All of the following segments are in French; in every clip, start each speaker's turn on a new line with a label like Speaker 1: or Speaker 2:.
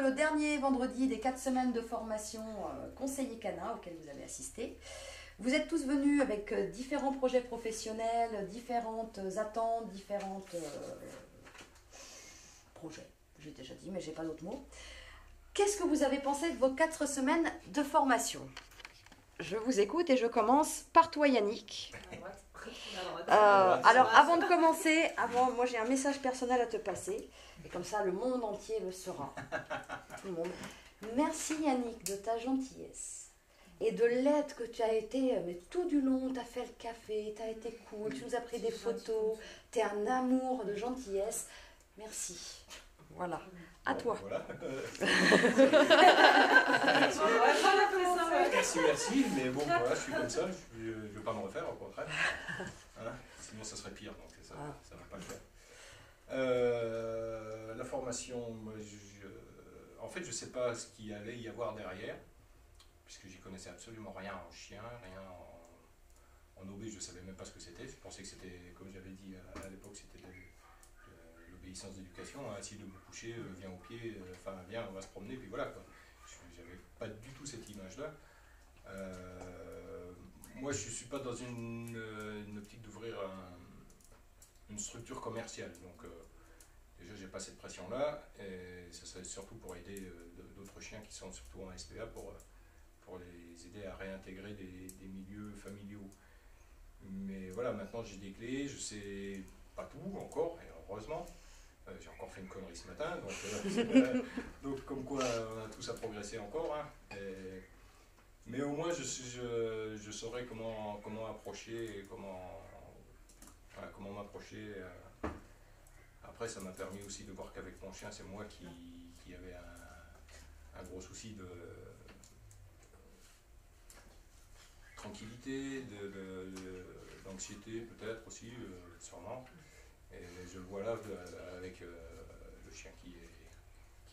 Speaker 1: le dernier vendredi des 4 semaines de formation conseiller canin auquel vous avez assisté. Vous êtes tous venus avec différents projets professionnels, différentes attentes, différentes projets. J'ai déjà dit, mais j'ai pas d'autres mots. Qu'est-ce que vous avez pensé de vos 4 semaines de formation? Je vous écoute et je commence par toi, Yannick. Alors, avant de commencer, moi j'ai un message personnel à te passer. Et comme ça, le monde entier le saura. Tout le monde. Merci Yannick de ta gentillesse et de l'aide que tu as été, mais tout du long, tu as fait le café, tu as été cool, tu nous as pris des photos, tu es un amour de gentillesse. Merci. Voilà. À toi.
Speaker 2: Voilà. Merci, mais bon, voilà, je suis comme ça, je ne vais pas me refaire, au contraire. Hein, sinon, ça serait pire, donc ça ne va pas le faire. La formation, moi, en fait, je ne sais pas ce qu'il allait y avoir derrière, puisque j'y connaissais absolument rien en chien, rien en OB, je ne savais même pas ce que c'était. Je pensais que c'était, comme j'avais dit à l'époque, c'était l'obéissance d'éducation, hein, assis debout couché, viens au pied, enfin viens, on va se promener, puis voilà quoi. J'avais pas du tout cette image-là. Moi, je ne suis pas dans une optique d'ouvrir une structure commerciale, donc déjà, j'ai pas cette pression-là, et ça serait surtout pour aider d'autres chiens qui sont surtout en SPA pour les aider à réintégrer des milieux familiaux. Mais voilà, maintenant j'ai des clés, je sais pas tout encore, et heureusement. J'ai encore fait une connerie ce matin, donc comme quoi on a tous à progresser encore. Hein, mais au moins je saurais comment approcher et comment m'approcher. Après, ça m'a permis aussi de voir qu'avec mon chien, c'est moi qui avait un gros souci de tranquillité, d'anxiété peut-être aussi, sûrement. Et je le vois là avec le chien qui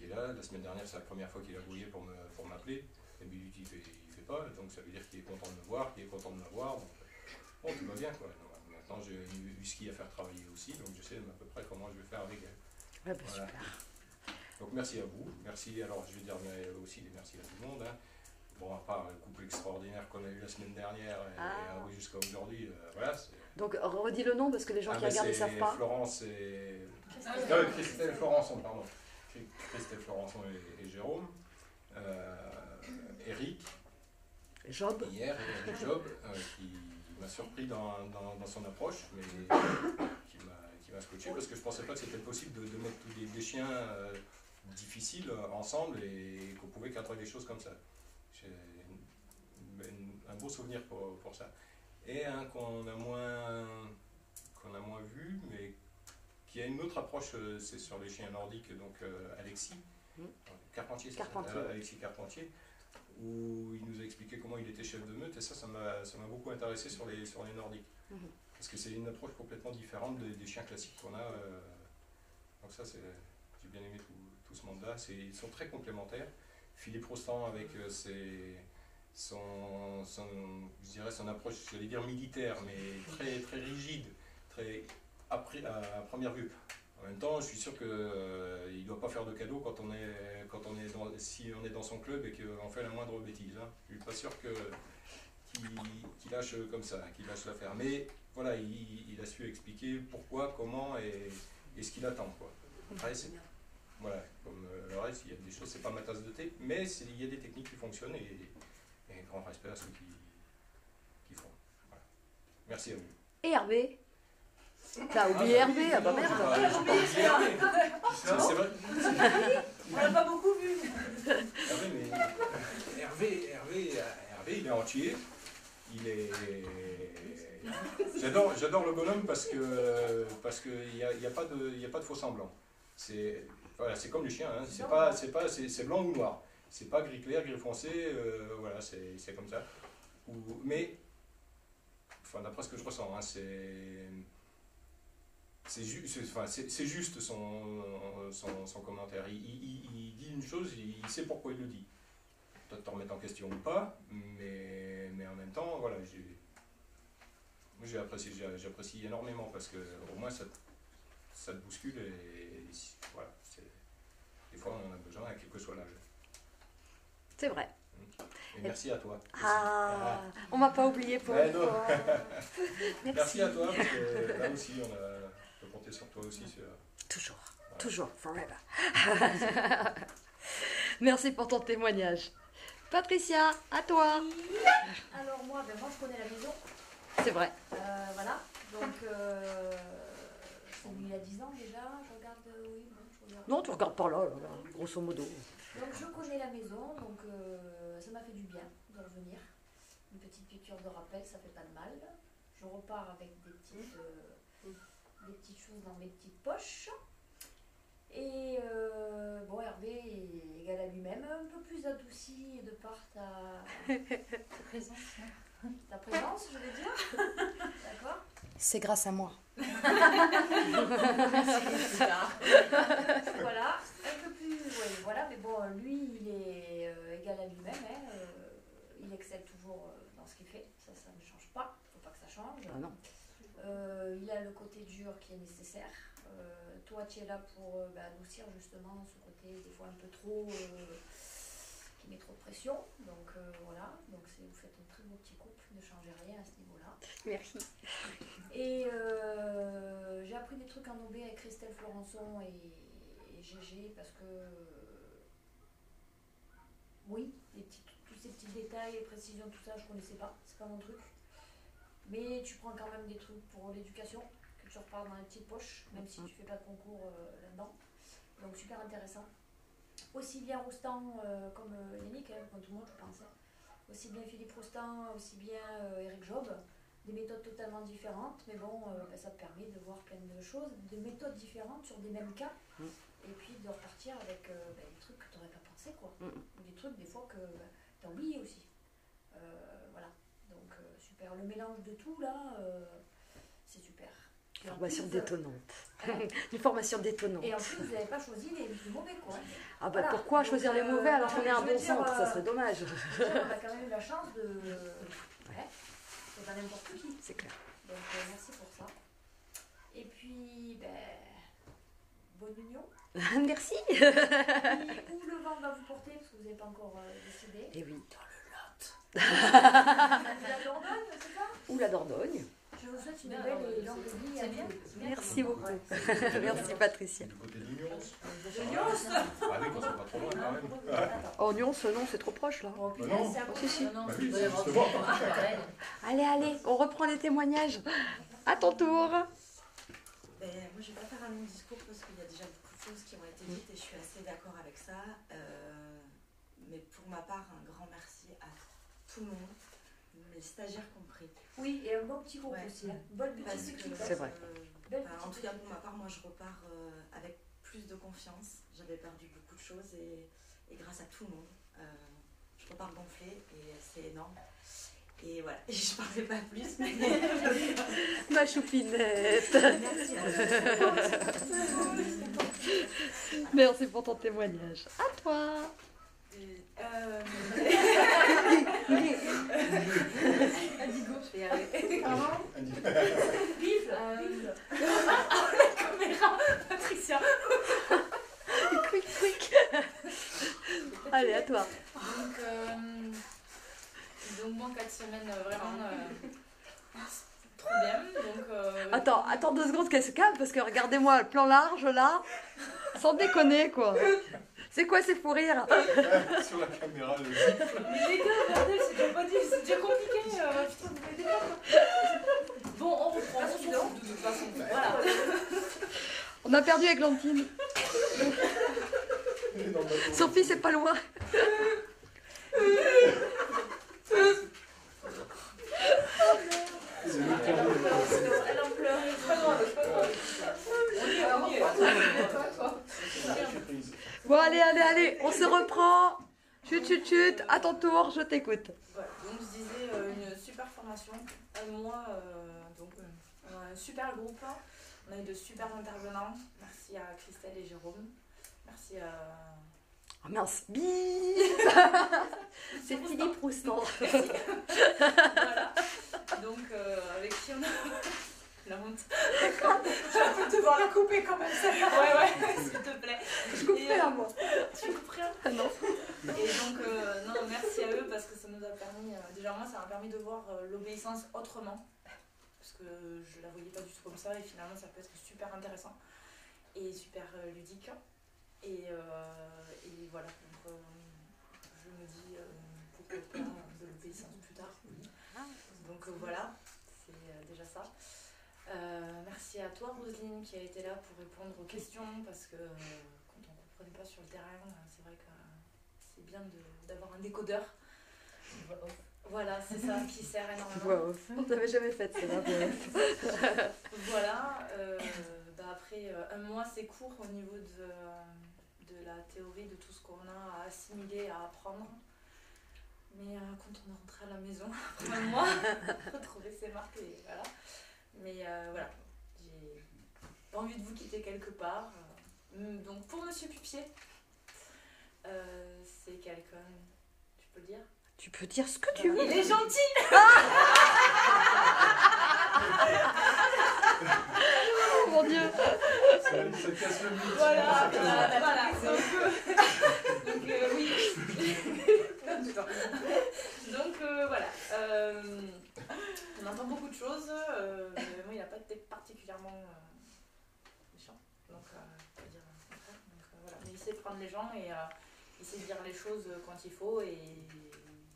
Speaker 2: est là. La semaine dernière, c'est la première fois qu'il a grouillé pour m'appeler. D'habitude, il fait pas, donc ça veut dire qu'il est content de me voir, qu'il est content de m'avoir. Bon, tout va bien quoi. Donc, maintenant, j'ai eu ski à faire travailler aussi, donc je sais à peu près comment je vais faire avec elle.
Speaker 1: Ouais, bah,
Speaker 2: Voilà.
Speaker 1: super.
Speaker 2: Donc merci à vous. Merci, alors je vais dire aussi des merci à tout le monde. Hein. Bon, à part le couple extraordinaire qu'on a eu la semaine dernière et jusqu'à aujourd'hui, voilà.
Speaker 1: Donc redis le nom parce que les gens qui regardent ne savent pas.
Speaker 2: Florence et... Christelle Florençon, pardon. Christelle Florençon et Jérôme. Eric.
Speaker 1: Job.
Speaker 2: Hier, Eric Job, qui m'a surpris dans son approche, mais qui m'a scotché parce que je ne pensais pas que c'était possible de mettre tous des chiens difficiles ensemble et qu'on pouvait cadrer les choses comme ça. J'ai un beau souvenir pour ça. Et un qu'on a moins vu, mais qui a une autre approche, c'est sur les chiens nordiques, donc Alexis Carpentier, Alexis Carpentier, où il nous a expliqué comment il était chef de meute, et ça m'a beaucoup intéressé sur les nordiques. Parce que c'est une approche complètement différente des chiens classiques qu'on a. Donc ça, j'ai bien aimé tout ce monde-là. Ils sont très complémentaires. Philippe Rostand avec son approche, j'allais dire militaire, mais très, très rigide, très à première vue. En même temps, je suis sûr qu'il ne doit pas faire de cadeaux si on est dans son club et qu'on fait la moindre bêtise. Hein. Je ne suis pas sûr qu'il lâche comme ça, qu'il lâche l'affaire. Mais voilà, il a su expliquer pourquoi, comment et ce qu'il attend. Quoi. Après, voilà, comme le reste, il y a des choses, c'est pas ma tasse de thé, mais il y a des techniques qui fonctionnent et grand respect à ceux qui font. Voilà. Merci à vous.
Speaker 1: Et Hervé? T'as oublié Hervé? Ah bah merde!
Speaker 2: C'est vrai.
Speaker 3: On l'a pas beaucoup vu.
Speaker 2: Hervé, il est entier. J'adore le bonhomme parce que il y a pas de faux semblant. C'est comme les chiens, hein. C'est blanc ou noir. C'est pas gris clair, gris foncé. Voilà, c'est comme ça. Mais enfin, d'après ce que je ressens, hein, c'est juste son commentaire. Il dit une chose, il sait pourquoi il le dit. Peut-être t'en remettre en question ou pas, mais en même temps, voilà, j'apprécie énormément parce que au moins ça te bouscule et voilà, des fois on en a besoin, quel que soit l'âge.
Speaker 1: C'est vrai.
Speaker 2: Et merci à toi.
Speaker 1: Ah, on m'a pas oublié pour
Speaker 2: Ouais,
Speaker 1: une
Speaker 2: non.
Speaker 1: fois.
Speaker 2: Merci à toi, parce que là aussi, on peut compter sur toi aussi.
Speaker 1: Toujours,
Speaker 2: Voilà.
Speaker 1: toujours, forever. Merci pour ton témoignage. Patricia, à toi.
Speaker 3: Alors moi, moi je connais la maison.
Speaker 1: C'est vrai.
Speaker 3: Voilà. Donc, c'est lui il a 10 ans déjà. Je regarde, oui, bon, je regarde.
Speaker 1: Non, tu regardes par là, grosso modo.
Speaker 3: Donc je connais la maison, donc ça m'a fait du bien de revenir. Une petite piqûre de rappel, ça fait pas de mal. Je repars avec des petites choses dans mes petites poches. Et bon, Hervé est égal à lui-même, un peu plus adouci de par ta présence, je veux dire. D'accord.
Speaker 1: C'est grâce à moi.
Speaker 3: Voilà, un peu plus, ouais, voilà, mais bon, lui, il est égal à lui-même, hein, il excelle toujours dans ce qu'il fait, ça ne change pas, il ne faut pas que ça change.
Speaker 1: Ah non.
Speaker 3: Il a le côté dur qui est nécessaire. Toi, tu es là pour adoucir justement ce côté des fois un peu trop, qui met trop de pression, donc voilà, donc vous faites un très beau petit couple, ne changez rien à ce niveau-là.
Speaker 1: Merci.
Speaker 3: Et j'ai appris des trucs en OB avec Christelle Florençon et GG parce que oui, tous ces petits détails et précisions, tout ça, je connaissais pas, c'est pas mon truc. Mais tu prends quand même des trucs pour l'éducation que tu repars dans les petites poches, même si tu fais pas de concours là-dedans. Donc super intéressant. Aussi bien Roustan comme Yannick, hein, comme tout le monde je pense. Aussi bien Philippe Roustan, aussi bien Eric Job. Des méthodes totalement différentes, mais bon, ça te permet de voir plein de choses, de méthodes différentes sur des mêmes cas, et puis de repartir avec des trucs que tu n'aurais pas pensé, quoi. Ou des trucs, des fois, que tu as oublié aussi. Voilà, donc super. Le mélange de tout, là, c'est super.
Speaker 1: Formation détonnante. Une formation détonnante.
Speaker 3: Et en plus, vous n'avez pas choisi les mauvais, quoi.
Speaker 1: Ah bah
Speaker 3: Voilà.
Speaker 1: pourquoi choisir les mauvais alors qu'on est un
Speaker 3: je veux
Speaker 1: bon
Speaker 3: dire,
Speaker 1: centre, ça serait dommage.
Speaker 3: On a quand même eu la chance de... Ouais, c'est pas n'importe qui.
Speaker 1: C'est clair.
Speaker 3: Donc merci pour ça. Et puis, bonne union.
Speaker 1: Merci.
Speaker 3: Où le vent va vous porter, parce que vous n'avez pas encore décidé.
Speaker 1: Et oui.
Speaker 3: La Dordogne, c'est ça?
Speaker 1: Ou la Dordogne.
Speaker 3: Je vous souhaite une belle et longue vie à bien.
Speaker 1: Merci beaucoup. Merci Patricia.
Speaker 2: Du côté de l'Union.
Speaker 3: Nyons.
Speaker 2: Ah oui, qu'on soit pas trop loin quand même.
Speaker 1: Oh Nyons, non, c'est trop proche là.
Speaker 3: Oh putain,
Speaker 2: non.
Speaker 3: c'est à
Speaker 1: Si, si.
Speaker 3: côté.
Speaker 2: Bah oui, c'est justement.
Speaker 1: Allez, allez, on reprend les témoignages. À ton tour.
Speaker 4: Moi, je ne vais pas faire un long discours parce qu'il y a déjà beaucoup de choses qui ont été dites et je suis assez d'accord avec ça. Mais pour ma part, un grand merci à tout le monde, mes stagiaires compris.
Speaker 3: Oui, et un bon petit groupe
Speaker 4: Ouais.
Speaker 3: aussi. Hein. Bonne
Speaker 4: Parce
Speaker 3: petite
Speaker 4: que,
Speaker 3: équipe.
Speaker 1: C'est vrai.
Speaker 4: en tout cas, pour ma part, moi, je repars avec plus de confiance. J'avais perdu beaucoup de choses et grâce à tout le monde, je repars gonflée et c'est énorme. Et voilà, je ne parlais pas plus, mais...
Speaker 1: Ma choupinette.
Speaker 4: Merci à vous.
Speaker 1: Merci pour ton témoignage. À toi.
Speaker 4: Indigo, je vais y arriver.
Speaker 3: Vive, vive.
Speaker 4: Caméra, Patricia.
Speaker 1: Quick, quick. Allez, à toi.
Speaker 5: Donc moi 4 semaines vraiment trop bien. Donc,
Speaker 1: Attends 2 secondes qu'elle se calme parce que regardez-moi le plan large là. Sans déconner quoi. C'est quoi ces fous rires?
Speaker 2: Sur la caméra, le
Speaker 5: Mais les gars, bordel, c'est déjà pas dit, c'est déjà compliqué. Putain, vous m'aidez pas. Bon, on reprend. On s'en fout de toute façon. Voilà.
Speaker 1: On a perdu Églantine. Sophie, c'est pas loin.
Speaker 3: Elle en pleure.
Speaker 5: C'est pas grave, c'est pas grave. On y est.
Speaker 1: Bon, allez, on se reprend. Chut, à ton tour, je t'écoute.
Speaker 5: Voilà, donc je disais une super formation. Moi, on a un super groupe. On a eu de super intervenants. Merci à Christelle et Jérôme. Merci à...
Speaker 1: Oh mince, bip. C'est Philippe Roustan.
Speaker 5: Voilà. Donc avec qui on a... La honte. Je vais peut-être devoir la couper quand même, celle-là. Ouais, s'il te plaît.
Speaker 1: Je couperai là, moi.
Speaker 5: Tu couperais un
Speaker 1: Ah non.
Speaker 5: Et donc, non, merci à eux parce que ça nous a permis, déjà moi, ça m'a permis de voir l'obéissance autrement. Parce que je la voyais pas du tout comme ça et finalement, ça peut être super intéressant et super ludique. Et voilà, donc je me dis pourquoi pas de l'obéissance plus tard. Donc voilà, c'est déjà ça. Merci à toi Roselyne qui a été là pour répondre aux questions parce que quand on ne comprenait pas sur le terrain, c'est vrai que c'est bien d'avoir un décodeur. Voilà, c'est ça qui sert énormément.
Speaker 1: Voix off. On t'avait jamais fait ça, voix off.
Speaker 5: Voilà, après un mois c'est court au niveau de la théorie, de tout ce qu'on a à assimiler, à apprendre. Mais quand on est rentré à la maison après un mois, retrouver ses marques et voilà. Mais voilà, j'ai pas envie de vous quitter quelque part. Donc pour Monsieur Pupier, c'est quelqu'un, tu peux le dire?
Speaker 1: Tu peux dire ce que tu veux.
Speaker 5: Il est gentil.
Speaker 1: Oh mon Dieu.
Speaker 2: Ça casse le mythe.
Speaker 5: Voilà,
Speaker 2: Ça casse le mythe.
Speaker 5: donc oui. Donc voilà. On entend beaucoup de choses, mais moi il n'a pas été particulièrement méchant. Donc on peut dire le contraire. Donc voilà. Mais il sait prendre les gens et il sait dire les choses quand il faut et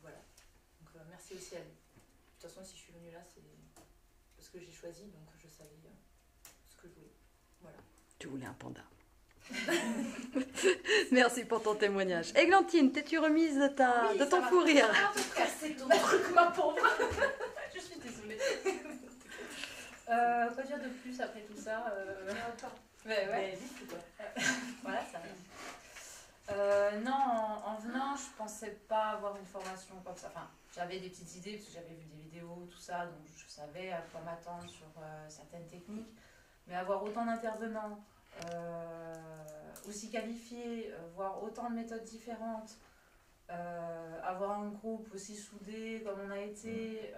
Speaker 5: voilà. Donc merci aussi à lui. De toute façon si je suis venue là c'est parce que j'ai choisi donc je savais ce que je voulais. Voilà.
Speaker 1: Tu voulais un panda. Merci pour ton témoignage. Églantine, t'es-tu remise de ton fou rire?
Speaker 5: Casser ton truc ma pauvre.
Speaker 6: Je suis désolée. Quoi dire de plus après tout ça Ouais.
Speaker 5: Mais vite quoi.
Speaker 6: Voilà, ça non, en venant, je pensais pas avoir une formation comme ça. Enfin, j'avais des petites idées parce que j'avais vu des vidéos, tout ça, donc je savais à quoi m'attendre sur certaines techniques. Mais avoir autant d'intervenants, aussi qualifiés, voir autant de méthodes différentes, avoir un groupe aussi soudé comme on a été,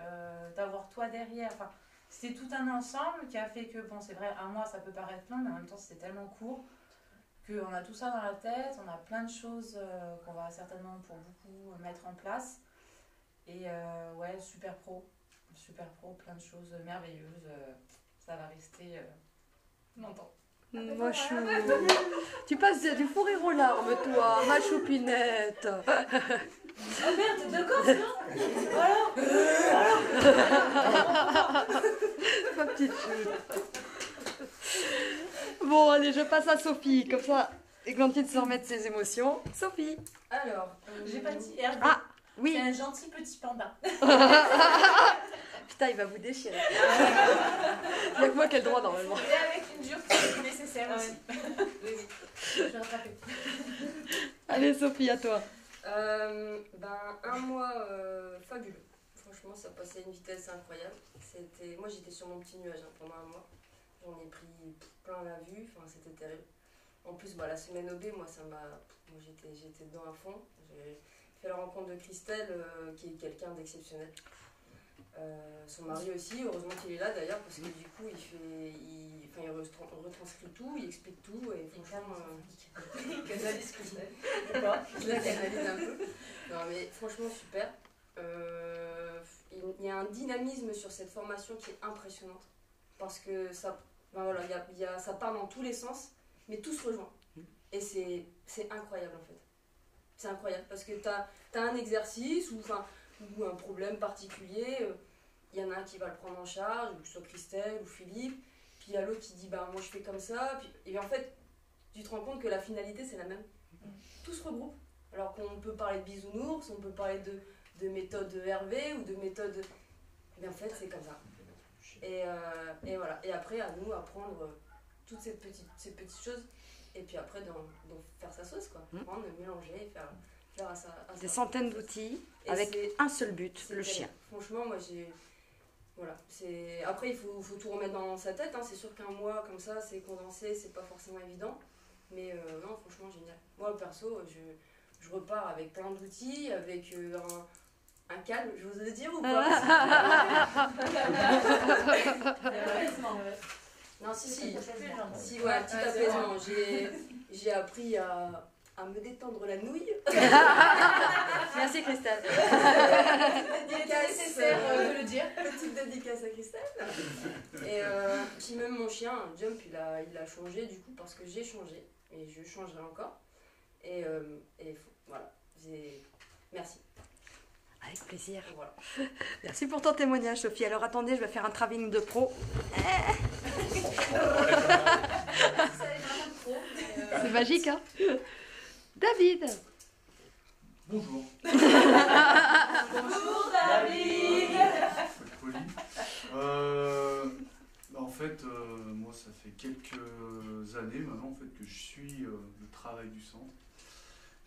Speaker 6: d'avoir toi derrière. Enfin, c'était tout un ensemble qui a fait que, bon, c'est vrai, un mois ça peut paraître long, mais en même temps c'était tellement court qu'on a tout ça dans la tête, on a plein de choses qu'on va certainement pour beaucoup mettre en place. Et ouais, super pro, plein de choses merveilleuses. Ça va rester longtemps.
Speaker 1: Machou. Tu passes du fou rire aux larmes, toi, ma choupinette.
Speaker 5: Oh merde, t'es d'accord
Speaker 1: Ma petite chou. Bon, allez, je passe à Sophie, comme ça, Églantine se remet de ses émotions. Sophie.
Speaker 6: Alors, j'ai pas dit Hervé.
Speaker 1: Ah, oui.
Speaker 6: C'est un gentil petit panda.
Speaker 1: Putain, il va vous déchirer. Il n'y a que moi qui ai le droit, normalement.
Speaker 6: Et avec une dureté nécessaire aussi. Oui. Je vais rattraper.
Speaker 1: Allez, Sophie, à toi.
Speaker 7: Un mois fabuleux. Franchement, ça passait à une vitesse incroyable. Moi, j'étais sur mon petit nuage pendant un mois. J'en ai pris plein la vue. Enfin, c'était terrible. En plus, la semaine OB, moi, j'étais dedans à fond. J'ai fait la rencontre de Christelle, qui est quelqu'un d'exceptionnel. Son mari aussi, heureusement qu'il est là d'ailleurs, parce que du coup, il retranscrit tout, il explique tout, et franchement...
Speaker 5: Canalise Christelle.
Speaker 7: Je la canalise un peu. Non mais franchement super. Il y a un dynamisme sur cette formation qui est impressionnante, parce que ça, ça part dans tous les sens, mais tout se rejoint. Et c'est incroyable en fait. C'est incroyable, parce que t'as un exercice ou un problème particulier, il y en a un qui va le prendre en charge, que ce soit Christelle ou Philippe, puis il y a l'autre qui dit moi je fais comme ça, et en fait tu te rends compte que la finalité c'est la même. Tout se regroupe, alors qu'on peut parler de bisounours, on peut parler de méthode Hervé ou de méthode... Mais en fait c'est comme ça. Et voilà, et après à nous apprendre toutes ces petites choses, et puis après d'en faire sa sauce quoi, prendre, mélanger, faire à ça.
Speaker 1: Des centaines d'outils avec un seul but, le chien.
Speaker 7: Franchement, moi j'ai... Voilà, après il faut tout remettre dans sa tête, hein. C'est sûr qu'un mois comme ça, c'est condensé, c'est pas forcément évident. Mais non, franchement génial. Moi perso, je repars avec plein d'outils, avec un calme, je vous ai dire ou pas?
Speaker 3: apaisement.
Speaker 7: Non, si,
Speaker 3: C'est
Speaker 7: si.
Speaker 3: cet apaisement.
Speaker 7: Si, ouais, un petit apaisement. J'ai appris à me détendre la nouille.
Speaker 1: Merci Christelle.
Speaker 7: Il était
Speaker 6: nécessaire de le dire.
Speaker 7: Petite dédicace à Christelle. Et puis même mon chien, Jump, il a changé du coup parce que j'ai changé. Et je changerai encore. Et voilà. Merci.
Speaker 1: Avec plaisir.
Speaker 7: Voilà.
Speaker 1: Merci pour ton témoignage, Sophie. Alors attendez, je vais faire un travelling de pro. C'est magique, hein? David.
Speaker 8: Bonjour.
Speaker 5: Bonjour David.
Speaker 8: Faut être poli. En fait, moi, ça fait quelques années maintenant en fait, que je suis le travail du centre.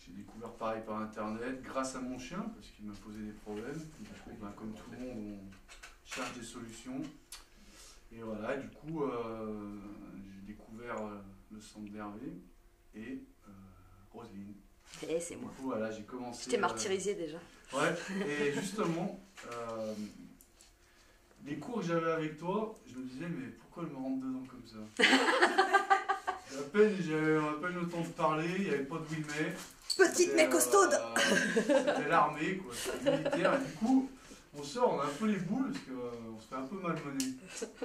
Speaker 8: J'ai découvert pareil par internet, grâce à mon chien, parce qu'il m'a posé des problèmes. Du coup, comme tout le monde, on cherche des solutions. Et voilà, du coup, j'ai découvert le centre d'Hervé et Roselyne.
Speaker 1: Eh, c'est moi.
Speaker 8: Du coup, voilà, j'ai commencé.
Speaker 1: Je t'ai martyrisé déjà.
Speaker 8: Ouais, et justement, les cours que j'avais avec toi, je me disais, mais pourquoi je me rentre dedans comme ça? J'avais à peine le temps de parler, il n'y avait pas de oui mais.
Speaker 1: Petite mais costaude.
Speaker 8: C'était l'armée, quoi, c'était militaire, et du coup, on sort, on a un peu les boules, parce qu'on se fait un peu malmener.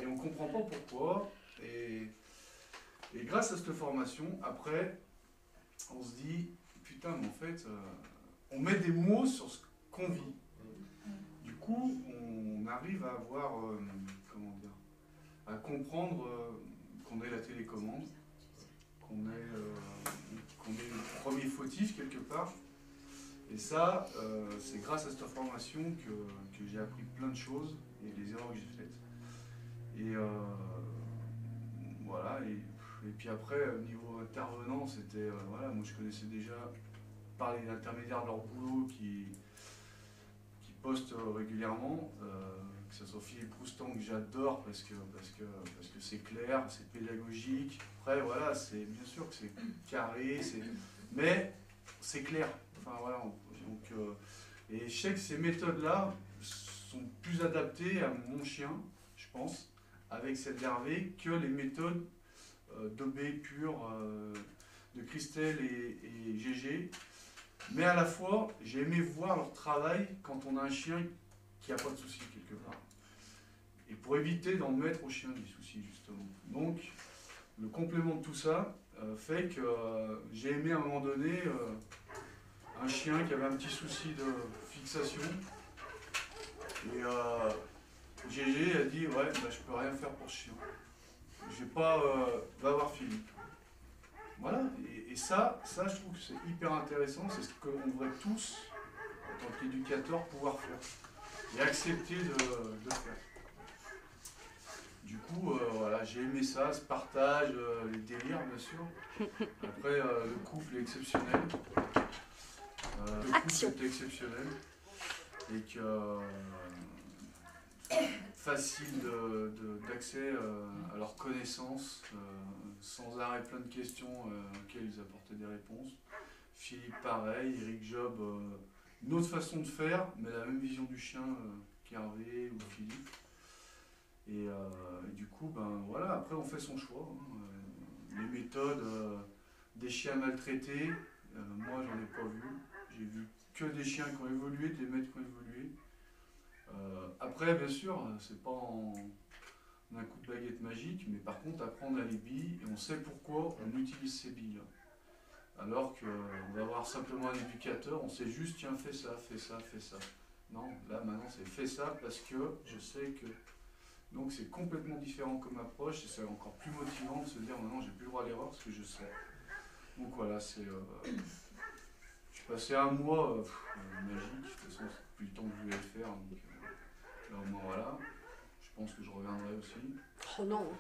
Speaker 8: Et on comprend pas pourquoi. Et grâce à cette formation, après, on se dit, putain, mais en fait, on met des mots sur ce qu'on vit. Du coup, on arrive à avoir, comment dire, à comprendre qu'on est la télécommande, qu'on est le premier fautif quelque part. Et ça, c'est grâce à cette formation que j'ai appris plein de choses et les erreurs que j'ai faites. Et voilà, et puis après, au niveau intervenant, c'était, voilà, moi je connaissais déjà par les intermédiaires de leur boulot qui postent régulièrement, que ce soit Philippe Roustan que j'adore parce que c'est clair, c'est pédagogique. Après voilà, c'est bien sûr que c'est carré, mais c'est clair. Enfin voilà, donc, et je sais que ces méthodes-là sont plus adaptées à mon chien, je pense, avec celle d'Hervé, que les méthodes d'OB pur de Christelle et GG. Mais à la fois, j'ai aimé voir leur travail quand on a un chien qui n'a pas de soucis quelque part. Et pour éviter d'en mettre au chien des soucis, justement. Donc, le complément de tout ça fait que j'ai aimé à un moment donné un chien qui avait un petit souci de fixation. Et GG a dit, ouais, bah, je peux rien faire pour ce chien. Je vais pas, va voir Philippe. Voilà, et ça, je trouve que c'est hyper intéressant, c'est ce qu'on devrait tous, en tant qu'éducateurs, pouvoir faire. Et accepter de faire. Du coup, voilà, j'ai aimé ça, ce partage, les délires, bien sûr. Après, le couple est exceptionnel. Le couple est exceptionnel. Et que facile d'accès à leurs connaissances, sans arrêt plein de questions auxquelles ils apportaient des réponses. Philippe pareil, Eric Job, une autre façon de faire, mais la même vision du chien qu'Hervé ou Philippe. Et du coup, ben voilà, après on fait son choix. Hein. Les méthodes des chiens maltraités, moi j'en ai pas vu. J'ai vu que des chiens qui ont évolué, des maîtres qui ont évolué. Après, bien sûr, c'est pas en un coup de baguette magique, mais par contre, apprendre à les billes, et on sait pourquoi on utilise ces billes. Alors qu'on va avoir simplement un éducateur, on sait juste, tiens, fais ça, fais ça, fais ça. Non, là, maintenant, c'est fais ça parce que je sais que. Donc, c'est complètement différent comme approche, et c'est encore plus motivant de se dire, maintenant, j'ai plus le droit à l'erreur parce que je sais. Donc, voilà, c'est. Je suis passé un mois magique, de toute façon, c'est depuis le temps que je voulais le faire. Donc, là, au moins, voilà. Je pense que je reviendrai aussi.
Speaker 1: Oh non,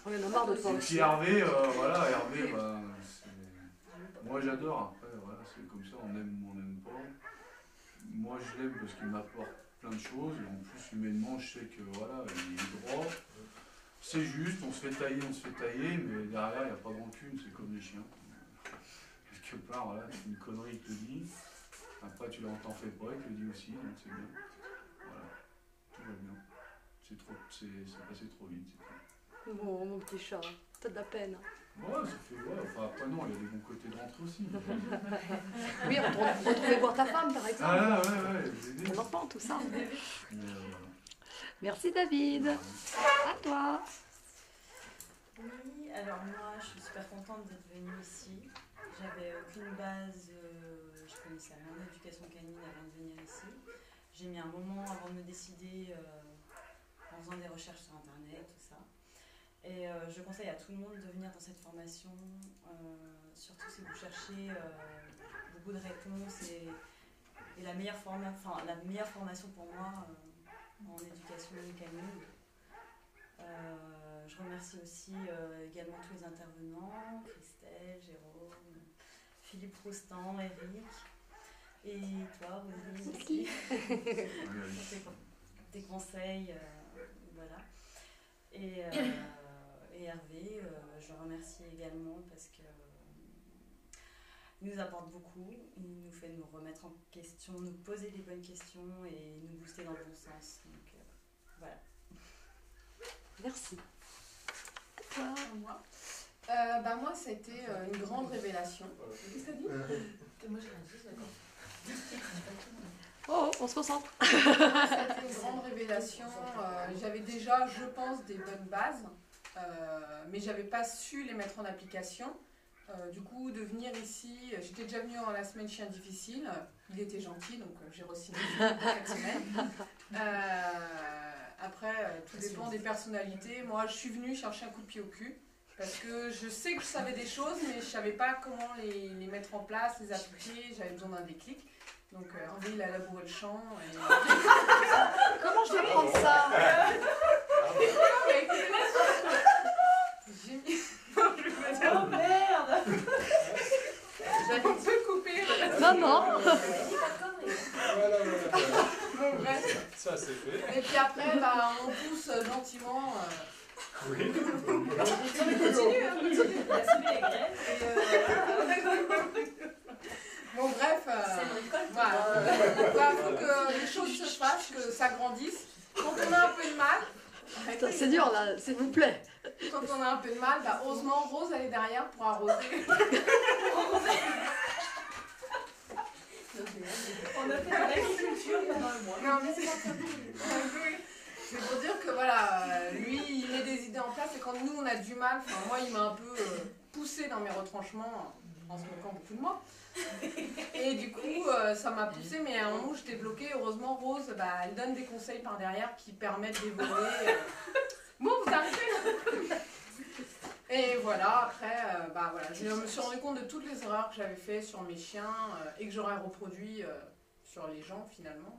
Speaker 1: on en a marre de toi
Speaker 8: Et
Speaker 1: aussi.
Speaker 8: puis Hervé, voilà, Hervé, bah, moi j'adore, après, voilà, c'est comme ça, on aime ou on n'aime pas. Moi je l'aime parce qu'il m'apporte plein de choses, et en plus humainement je sais que voilà, il est droit. C'est juste, on se fait tailler, mais derrière il n'y a pas de rancune, c'est comme les chiens. Quelque part, voilà, c'est une connerie, il te le dit. Après tu l'entends fait pas, il te le dit aussi, donc c'est bien. Voilà, tout va bien. c'est passé trop vite. C'est tout.
Speaker 1: Bon, mon petit chat, t'as de la peine.
Speaker 8: Ouais, ça fait. Ouais, enfin, après, non, il y a des bons côtés de rentrer aussi.
Speaker 1: Oui, retrouver voir ta femme, par exemple.
Speaker 8: Ah, ouais, les bébés.
Speaker 1: Ton enfant, tout ça.
Speaker 8: Mais,
Speaker 1: Merci David. À toi.
Speaker 9: Oui, alors moi je suis super contente d'être venue ici. J'avais aucune base, je connaissais rien d'éducation canine avant de venir ici. J'ai mis un moment avant de me décider en faisant des recherches sur internet, tout ça. Et je conseille à tout le monde de venir dans cette formation, surtout si vous cherchez beaucoup de réponses et la meilleure formation pour moi en éducation canine. Je remercie aussi également tous les intervenants, Christelle, Jérôme, Philippe Roustan, Eric, et toi, Roselyne aussi, tes conseils, voilà. Et Hervé, je le remercie également parce que il nous apporte beaucoup, il nous fait nous remettre en question, nous poser des bonnes questions et nous booster dans le bon sens. Donc voilà.
Speaker 1: Merci.
Speaker 6: Moi, moi, ça a été une grande révélation. Qu'est-ce que t'as dit?
Speaker 3: Moi, j'ai rien dit, d'accord.
Speaker 1: Oh, on se concentre.
Speaker 6: Moi, ça a été une grande révélation. J'avais déjà, je pense, des bonnes bases, mais j'avais pas su les mettre en application. Du coup, de venir ici, j'étais déjà venue en la semaine chien difficile. Il était gentil, donc j'ai re-signé cette semaine. Après, tout dépend des personnalités. Moi, je suis venue chercher un coup de pied au cul. Parce que je sais que je savais des choses, mais je ne savais pas comment les mettre en place, les appliquer. J'avais besoin d'un déclic. Donc, Hervé, il a labouré le champ. Et...
Speaker 1: Comment je vais prendre ça?
Speaker 6: J'ai mis... Oh merde! J'allais te couper.
Speaker 1: Non.
Speaker 2: Voilà.
Speaker 6: Bon, bref.
Speaker 2: Ça, c'est fait.
Speaker 6: Et puis après, on pousse gentiment.
Speaker 2: Oui.
Speaker 6: Continue. Bon, bref. Voilà. Faut que les choses se fassent, que ça grandisse. Quand on a un peu de mal.
Speaker 1: C'est dur là, s'il vous plaît.
Speaker 6: Quand on a un peu de mal, heureusement, Rose, elle est derrière pour arroser.
Speaker 5: On a fait de l'agriculture pendant un mois.
Speaker 6: Non, mais c'est pour dire que voilà, lui, il met des idées en place et quand nous, on a du mal, moi, il m'a un peu poussé dans mes retranchements en se moquant beaucoup de moi. Et du coup, ça m'a poussé, mais à un moment où j'étais bloquée, heureusement, Rose, elle donne des conseils par derrière qui permettent d'évoluer. Bon, vous arrêtez là. Et voilà, après, je me suis rendu compte de toutes les erreurs que j'avais faites sur mes chiens et que j'aurais reproduit sur les gens finalement.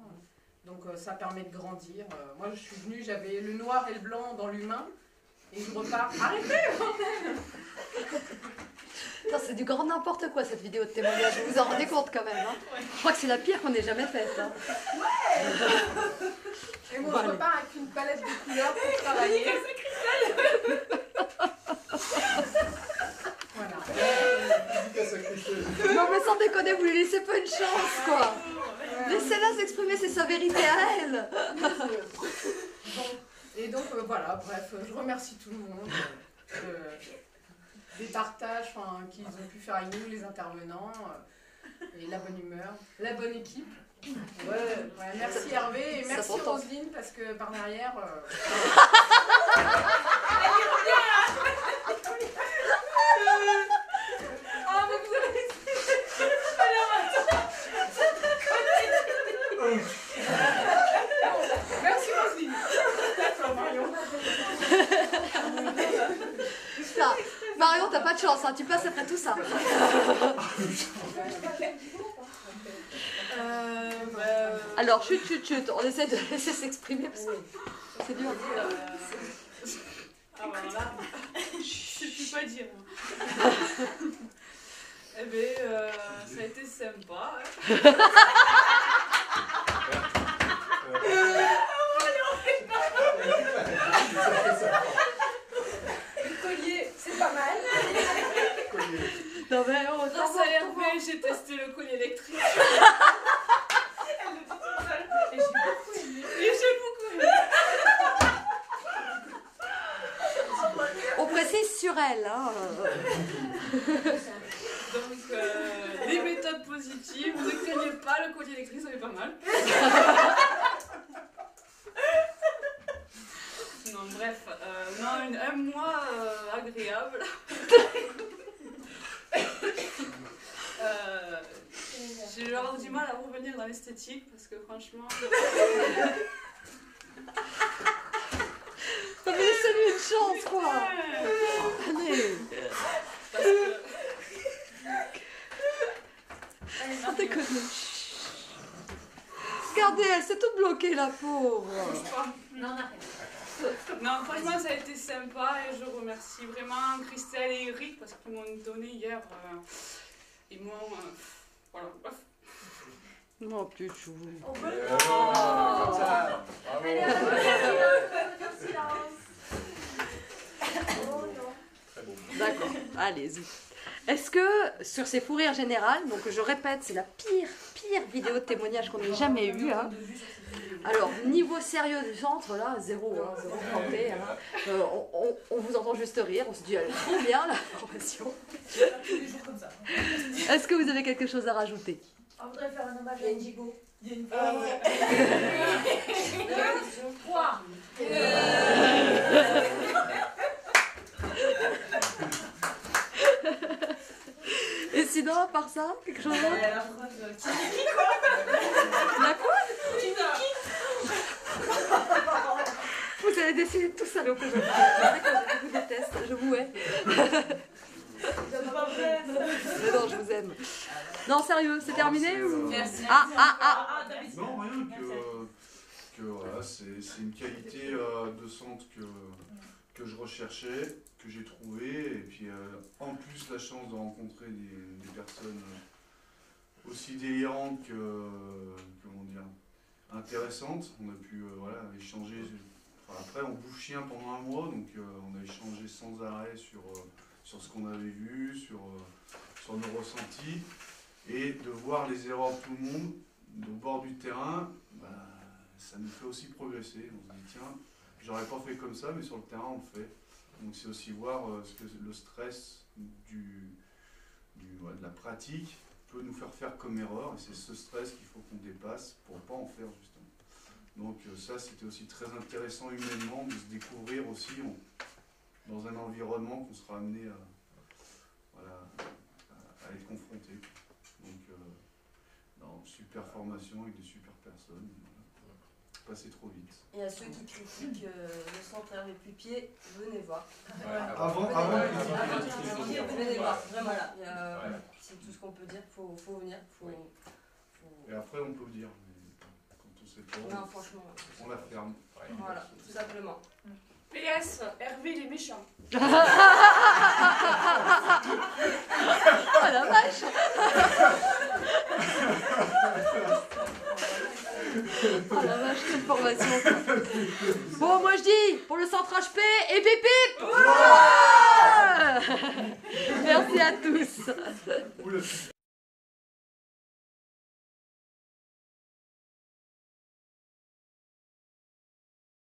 Speaker 6: Donc ça permet de grandir. Moi je suis venue, j'avais le noir et le blanc dans l'humain et je repars. Arrêtez!
Speaker 1: C'est du grand n'importe quoi cette vidéo de témoignage, vous vous en rendez compte quand même. Hein, je crois que c'est la pire qu'on ait jamais faite. Hein.
Speaker 6: Ouais. Et moi je repars avec une palette de couleurs pour travailler. Voilà.
Speaker 1: Non mais sans déconner, vous lui laissez pas une chance quoi. Laissez-la s'exprimer, c'est sa vérité à elle.
Speaker 6: Et donc voilà, bref, je remercie tout le monde des partages qu'ils ont pu faire avec nous, les intervenants, et la bonne humeur, la bonne équipe. Ouais, merci Hervé et merci Roselyne parce que par derrière... Ah mais vous avez... Merci Roselyne.
Speaker 1: Marion, t'as pas de chance, hein, tu passes après tout ça. Alors, chut, on essaie de laisser s'exprimer parce que c'est dur.
Speaker 5: Ah bah là, je ne peux pas dire. Eh bien, ça a été sympa.
Speaker 6: Le collier, c'est pas mal.
Speaker 1: Non mais
Speaker 5: grâce à Hervé, j'ai testé le collier électrique. Elle le dit toute seule. Et j'ai beaucoup aimé.
Speaker 1: précise sur elle. Hein.
Speaker 10: Donc, les méthodes positives, ne craignez pas, le collier électrique, ça fait pas mal. Non, bref, non, un mois agréable. J'ai genre du mal à revenir dans l'esthétique parce que franchement.
Speaker 1: T'as laissé-lui une chance, quoi. Allez.
Speaker 10: Parce que.
Speaker 1: Sans déconner. Regardez, elle s'est toute bloquée, la pauvre.
Speaker 3: Non, arrête.
Speaker 10: Non, franchement, ça a été sympa et je remercie vraiment Christelle et Eric parce qu'ils m'ont donné hier. Ils m'ont. Voilà, bref.
Speaker 1: Non, plus chou.
Speaker 3: On peut
Speaker 2: Comme ça. Bravo.
Speaker 3: Allez, on va faire silence. Oh non.
Speaker 2: Très beau.
Speaker 1: D'accord, allez-y. Est-ce que sur ces fous rires générales, donc je répète, c'est la pire vidéo de témoignage qu'on ait jamais eue. Hein. Alors, niveau sérieux du centre, là, zéro, hein, zéro planté. Hein. On vous entend juste rire, on se dit, elle est trop bien la formation.
Speaker 5: Tous les jours comme ça.
Speaker 1: Est-ce que vous avez quelque chose à rajouter?
Speaker 3: On voudrait faire un hommage à Indigo.
Speaker 5: Il y a une
Speaker 3: Trois.
Speaker 1: Et sinon, à part ça, quelque chose d'autre?
Speaker 5: la phrase
Speaker 1: La quoi? Vous avez décidé de tout saloper. D'accord, je vous déteste, je vous hais.
Speaker 5: C'est pas vrai.
Speaker 1: Mais non, je vous aime. Non, sérieux, c'est terminé ou...
Speaker 5: Merci.
Speaker 8: Non, rien que voilà, c'est une qualité de centre que je recherchais, que j'ai trouvé, et puis en plus la chance de rencontrer des personnes aussi délirantes que, comment dire, intéressantes. On a pu voilà, échanger, enfin, après on bouffe chien pendant un mois, donc on a échangé sans arrêt sur ce qu'on avait vu, sur nos ressentis, et de voir les erreurs de tout le monde au bord du terrain, bah, ça nous fait aussi progresser. On se dit tiens, j'aurais pas fait comme ça, mais sur le terrain on le fait. Donc c'est aussi voir ce que le stress de la pratique peut nous faire comme erreur, et c'est ce stress qu'il faut qu'on dépasse pour ne pas en faire justement. Donc ça c'était aussi très intéressant humainement de se découvrir aussi dans un environnement qu'on sera amené à être confronté. Donc super formation avec des super personnes. Passer trop vite.
Speaker 7: Et à ceux qui critiquent le centre Hervé Pupier, venez voir.
Speaker 8: Avant,
Speaker 7: Venez voir, vraiment.
Speaker 2: Ouais.
Speaker 7: C'est tout ce qu'on peut dire, faut venir.
Speaker 8: Et après on peut dire, mais quand on sait pas,
Speaker 7: Non, franchement,
Speaker 8: on la ferme.
Speaker 7: voilà, tout simplement.
Speaker 10: PS, Hervé il est méchant.
Speaker 1: Oh la vache. Oh la vache, quelle formation quoi. Bon, moi je dis, pour le centre HP, et pip pip. Merci à tous.